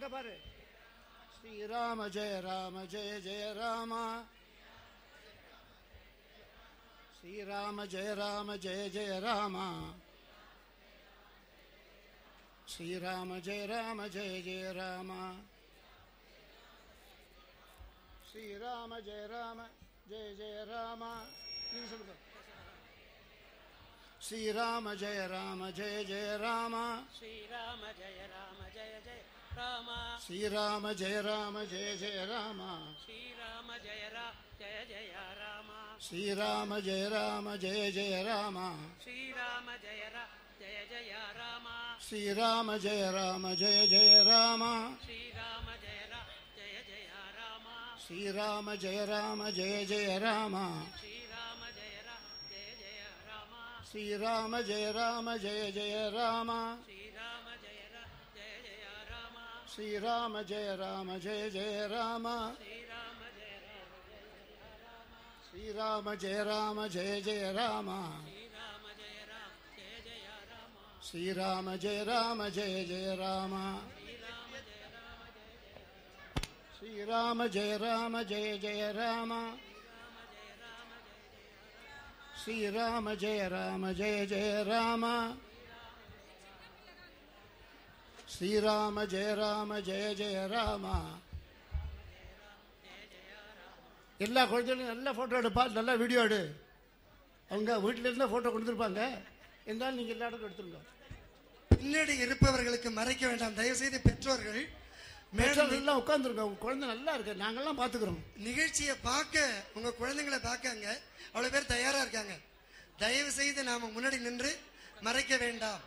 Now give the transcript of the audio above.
அங்க பாரு. ஸ்ரீராம ஜெய ராம ஜெய ஜெய ராம. ஸ்ரீராம ஜெய ராம ஜெய ஜெய ராம. ஸ்ரீராம ஜெய ராம ஜெய ஜெய ராம. ஸ்ரீராம ஜெய ராம ஜெய ஜெய ராம. நீங்க சொல்லுங்க. ஸ்ரீராம ஜெய ராம ஜெய ஜெய ராம. ஸ்ரீராம ஜெய ராம ஜெய ஜெய ராம. ஸ்ரீராம ஜெய ராம ஜெய ஜெய ராம. ஸ்ரீராம ஜெய ஜெய ஜெய ராம. ஸ்ரீராம ஜெய ராம ஜெய ஜெய ராம. ஸ்ரீராம ஜெய ஜெய ஜெய ராம. ஸ்ரீராம ஜெய ராம ஜெய ஜெய ராம. ஸ்ரீராம ஜெய ஜெய ஜெய ராம. ஸ்ரீராம ஜெய ராம ஜெய ஜெய ராம. ஸ்ரீராம ஜெய ராம ஜெய ஜெய ராம. ஸ்ரீராம ஜெய ராம ஜெய ஜெய ராம. ஸ்ரீராம ஜெய ராம ஜெய ஜெய ராம. ஸ்ரீராம ஜெய ராம ஜெய ஜெய ராம. ஸ்ரீராம ஜெய ராம ஜெய ஜெய ராம. ஸ்ரீராம ஜெய ராம ஜெய ஜெய ராம. ஸ்ரீராம ஜெய ராம ஜெய ஜெய ராம. எல்லா குழந்தைகளும் நல்ல போட்டோ எடுப்பா, நல்லா வீடியோ எடு. அவங்க வீட்டில இருந்தா போட்டோ கொடுத்துருப்பாங்க, இருந்தாலும் நீங்க எல்லா இடத்துக்கும் எடுத்துருங்க. பின்னாடி இருப்பவர்களுக்கு மறைக்க வேண்டாம். தயவு செய்து பெற்றோர்கள் எல்லாம் உட்காந்துருங்க. உங்க குழந்தை நல்லா இருக்கு, நாங்கெல்லாம் பாத்துக்கிறோம். நிகழ்ச்சியை பார்க்க, உங்க குழந்தைங்களை பார்க்க அவ்வளவு பேர் தயாரா இருக்காங்க. தயவு செய்து நாம முன்னாடி நின்று மறைக்க வேண்டாம்.